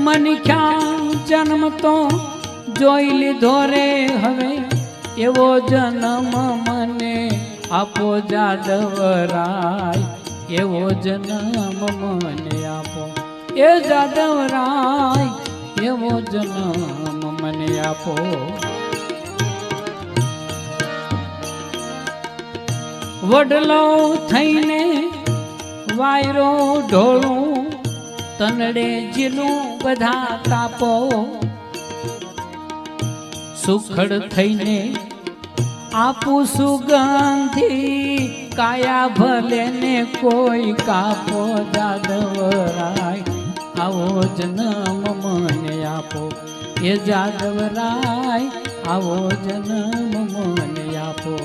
મનખ્યા જન્મ તો જોઈ લીધો રે હવે, એવો જન્મ મને આપો જાદવરાય, એવો જન્મ મને આપો એ જાદવરાય, એવો જન્મ મને આપો. વડલો થઈને વાયરો ઢોળું, તનડે જીલું બધા તાપો. સુખડ થઈને આપું સુગંધી, કાયા ભલે ને કોઈ કાપો જાદવરાય, આવો જન્મ મને આપો એ જાદવરાય, આવો જન્મ મને આપો.